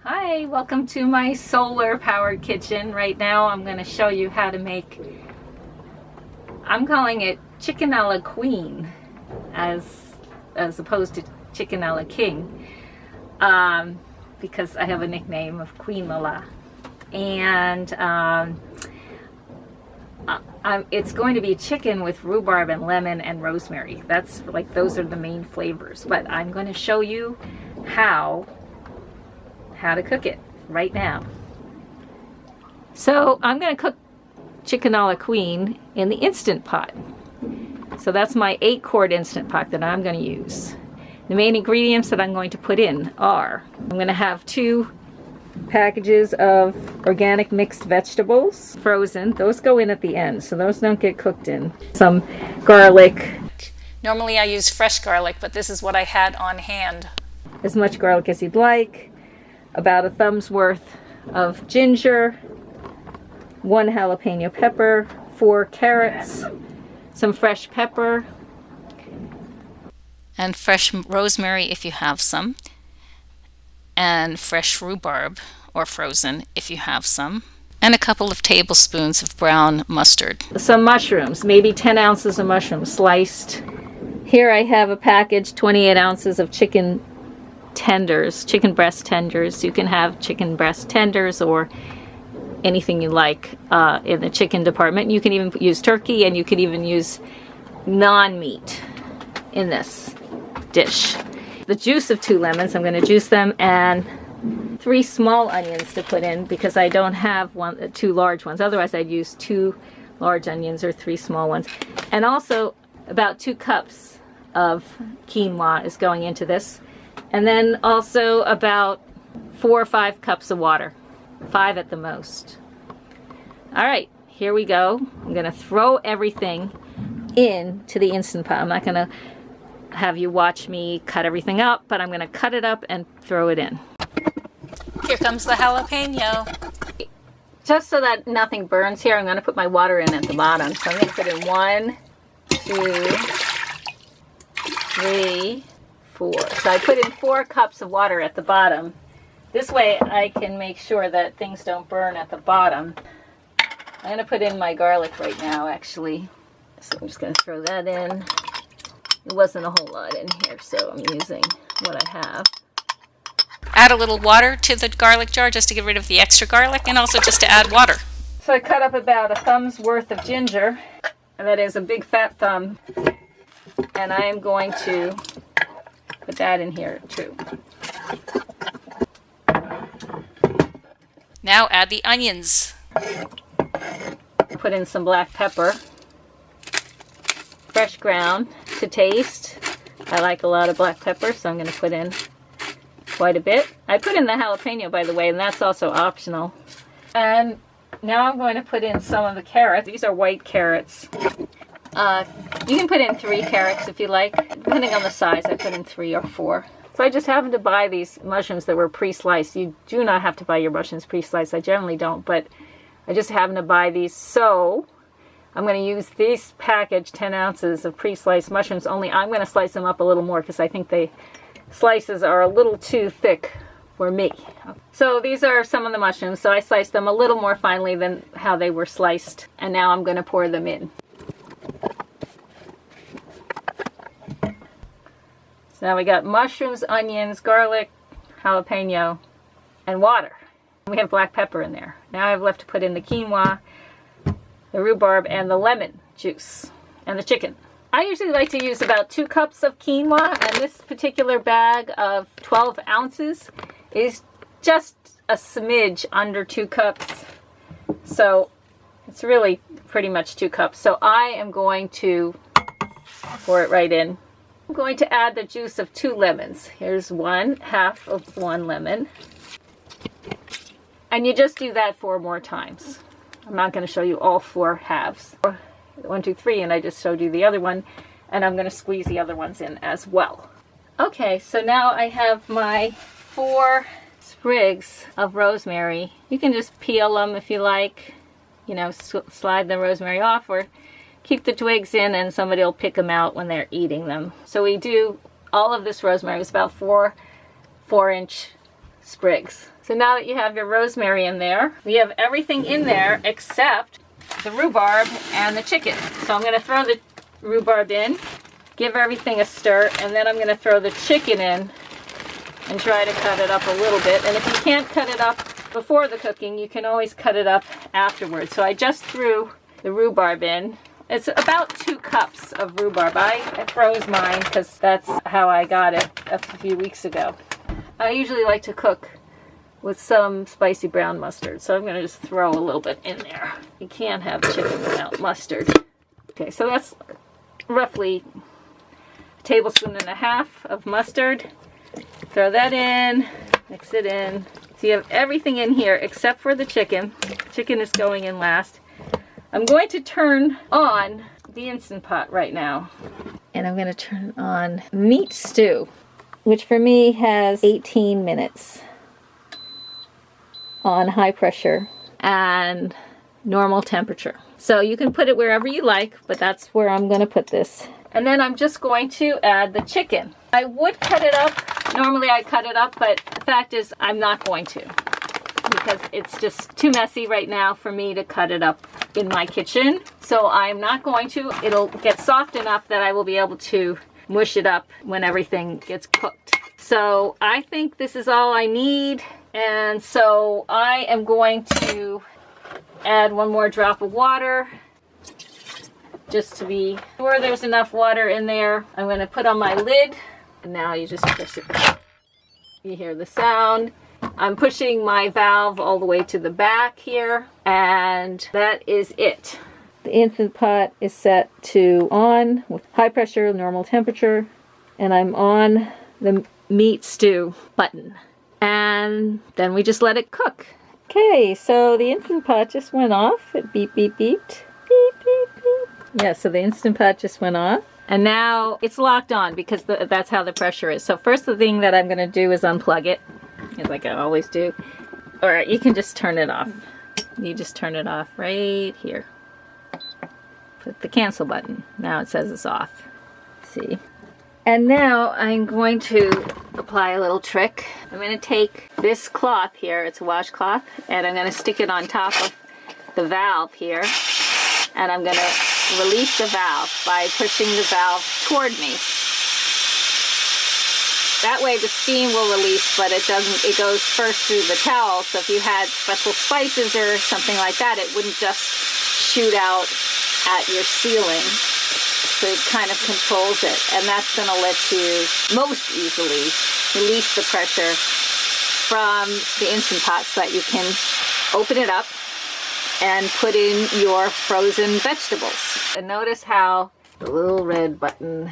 Hi, welcome to my solar powered kitchen. Right now I'm going to show you how to make, I'm calling it chicken a la queen as opposed to chicken a la king, because I have a nickname of Quinoa. And it's going to be chicken with rhubarb and lemon and rosemary. That's like, those are the main flavors, but I'm going to show you how to cook it right now. So I'm going to cook chicken a la queen in the Instant Pot. So that's my 8-quart Instant Pot that I'm going to use. The main ingredients that I'm going to put in are, I'm going to have 2 packages of organic mixed vegetables, frozen. Those go in at the end, so those don't get cooked in. Some garlic. Normally I use fresh garlic, but this is what I had on hand. As much garlic as you'd like. About a thumb's worth of ginger, 1 jalapeno pepper, 4 carrots, some fresh pepper, and fresh rosemary if you have some, and fresh rhubarb or frozen if you have some, and a couple of tablespoons of brown mustard. Some mushrooms, maybe 10 ounces of mushrooms sliced. Here I have a package, 28 ounces of chicken tenders, chicken breast tenders. You can have chicken breast tenders or anything you like in the chicken department. You can even use turkey, and you can even use non-meat in this dish. The juice of 2 lemons, I'm going to juice them, and 3 small onions to put in because I don't have 2 large ones. Otherwise I'd use 2 large onions or 3 small ones. And also about 2 cups of quinoa is going into this. And then also about 4 or 5 cups of water, 5 at the most. All right, here we go. I'm going to throw everything into the Instant Pot. I'm not going to have you watch me cut everything up, but I'm going to cut it up and throw it in. Here comes the jalapeno. Just so that nothing burns here, I'm going to put my water in at the bottom. So I'm going to put in 1, 2, 3, 4. So I put in 4 cups of water at the bottom. This way I can make sure that things don't burn at the bottom. I'm going to put in my garlic right now, actually. So I'm just going to throw that in. It wasn't a whole lot in here, so I'm using what I have. Add a little water to the garlic jar just to get rid of the extra garlic, and also just to add water. So I cut up about a thumb's worth of ginger, and that is a big fat thumb. And I am going to put that in here too. Now add the onions. Put in some black pepper. Fresh ground to taste. I like a lot of black pepper, so I'm going to put in quite a bit. I put in the jalapeno, by the way, and that's also optional. And now I'm going to put in some of the carrots. These are white carrots. You can put in 3 carrots if you like, depending on the size. I put in 3 or 4. So I just happened to buy these mushrooms that were pre-sliced. You do not have to buy your mushrooms pre-sliced. I generally don't, but I just happened to buy these. So I'm going to use this package, 10 ounces of pre-sliced mushrooms, only I'm going to slice them up a little more because I think the slices are a little too thick for me. So these are some of the mushrooms. So I sliced them a little more finely than how they were sliced. And now I'm going to pour them in. So now we got mushrooms, onions, garlic, jalapeno, and water. We have black pepper in there. Now I have left to put in the quinoa, the rhubarb, and the lemon juice, and the chicken. I usually like to use about 2 cups of quinoa, and this particular bag of 12 ounces is just a smidge under 2 cups. So it's really pretty much 2 cups. So I am going to pour it right in. I'm going to add the juice of 2 lemons. Here's 1/2 of 1 lemon. And you just do that 4 more times. I'm not going to show you all 4 halves. 1, 2, 3, and I just showed you the other one. And I'm going to squeeze the other ones in as well. Okay, so now I have my 4 sprigs of rosemary. You can just peel them if you like. You know, slide the rosemary off, or keep the twigs in and somebody will pick them out when they're eating them. So we do all of this rosemary. It's about 4 4-inch sprigs. So now that you have your rosemary in there, we have everything in there except the rhubarb and the chicken. So I'm going to throw the rhubarb in, give everything a stir, and then I'm going to throw the chicken in and try to cut it up a little bit. And if you can't cut it up before the cooking, you can always cut it up afterwards. So I just threw the rhubarb in. It's about 2 cups of rhubarb. I froze mine because that's how I got it a few weeks ago. I usually like to cook with some spicy brown mustard, so I'm going to just throw a little bit in there. You can't have chicken without mustard. Okay, so that's roughly a tablespoon and a half of mustard. Throw that in, mix it in. So you have everything in here except for the chicken. Chicken is going in last. I'm going to turn on the Instant Pot right now. And I'm going to turn on meat stew, which for me has 18 minutes on high pressure and normal temperature. So you can put it wherever you like, but that's where I'm going to put this. And then I'm just going to add the chicken. I would cut it up. Normally I cut it up, but the fact is I'm not going to, because it's just too messy right now for me to cut it up in my kitchen. So I'm not going to. It'll get soft enough that I will be able to mush it up when everything gets cooked. So I think this is all I need. And so I am going to add 1 more drop of water just to be sure there's enough water in there. I'm going to put on my lid, and now you just push it. You hear the sound. I'm pushing my valve all the way to the back here, and that is it. The Instant Pot is set to on with high pressure, normal temperature, and I'm on the meat stew button. And then we just let it cook. Okay, so the Instant Pot just went off. It beep, beep, beeped. Beep, beep, beep. Yeah, so the Instant Pot just went off. And now it's locked on because that's how the pressure is. So first the thing that I'm going to do is unplug it, as like I always do. Or you can just turn it off. You just turn it off right here. Put the cancel button. Now it says it's off. See? And now I'm going to apply a little trick. I'm going to take this cloth here, it's a washcloth, and I'm going to stick it on top of the valve here. And I'm going to release the valve by pushing the valve toward me. That way the steam will release, but it goes first through the towel. So if you had special spices or something like that, it wouldn't just shoot out at your ceiling. So it kind of controls it, and that's going to let you most easily release the pressure from the Instant Pot so that you can open it up and put in your frozen vegetables. And notice how the little red button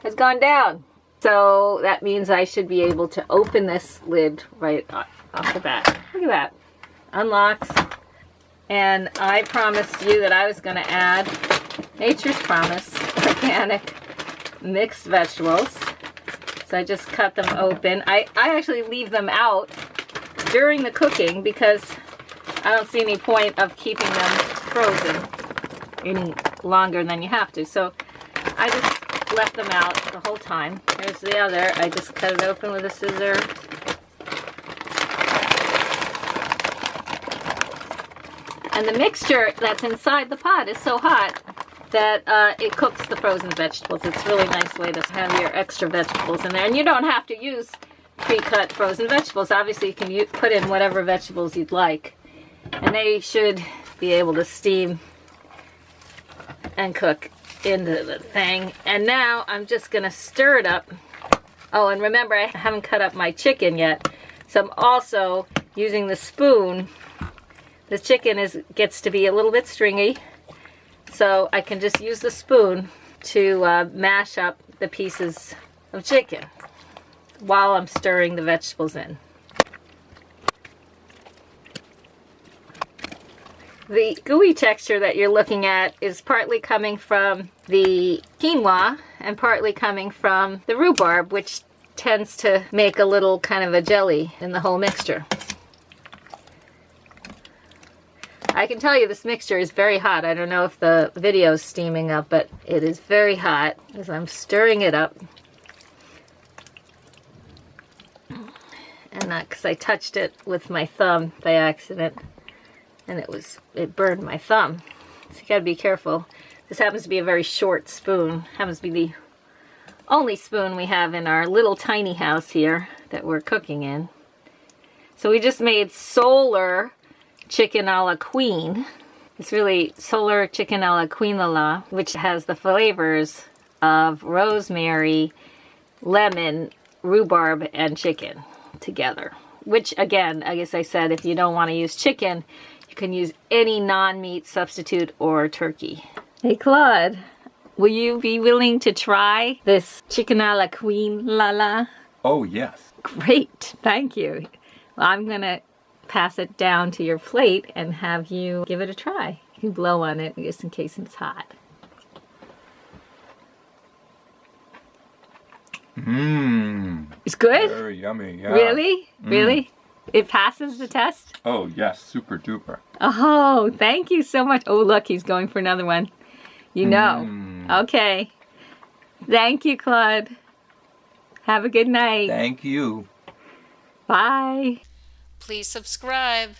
has gone down. So that means I should be able to open this lid right off the bat. Look at that. Unlocks. And I promised you that I was going to add Nature's Promise organic mixed vegetables. So I just cut them open. I actually leave them out during the cooking because I don't see any point of keeping them frozen any longer than you have to. So I just left them out the whole time. Here's the other. I just cut it open with a scissor. And the mixture that's inside the pot is so hot that it cooks the frozen vegetables. It's a really nice way to have your extra vegetables in there. And you don't have to use pre-cut frozen vegetables. Obviously, you can put in whatever vegetables you'd like. And they should be able to steam and cook into the thing. And now I'm just going to stir it up. Oh, and remember, I haven't cut up my chicken yet. So I'm also using the spoon. The chicken gets to be a little bit stringy. So I can just use the spoon to mash up the pieces of chicken while I'm stirring the vegetables in. The gooey texture that you're looking at is partly coming from the quinoa and partly coming from the rhubarb, which tends to make a little kind of a jelly in the whole mixture. I can tell you this mixture is very hot. I don't know if the video is steaming up, but it is very hot as I'm stirring it up. And not because I touched it with my thumb by accident, and it burned my thumb. So you gotta be careful. This happens to be a very short spoon. Happens to be the only spoon we have in our little tiny house here that we're cooking in. So we just made solar chicken a la queen. It's really solar chicken a la quinoa, which has the flavors of rosemary, lemon, rhubarb, and chicken together. Which, again, I guess I said, if you don't want to use chicken, you can use any non-meat substitute or turkey. Hey, Claude, will you be willing to try this chicken a la queen la? Oh, yes. Great, thank you. Well, I'm going to pass it down to your plate and have you give it a try. You can blow on it just in case it's hot. Mmm. It's good? Very yummy, yeah. Really? Really? It passes the test? Oh, yes, super duper. Oh, thank you so much. Oh, look, he's going for another one. You know. Okay. Thank you, Claude. Have a good night. Thank you. Bye. Please subscribe.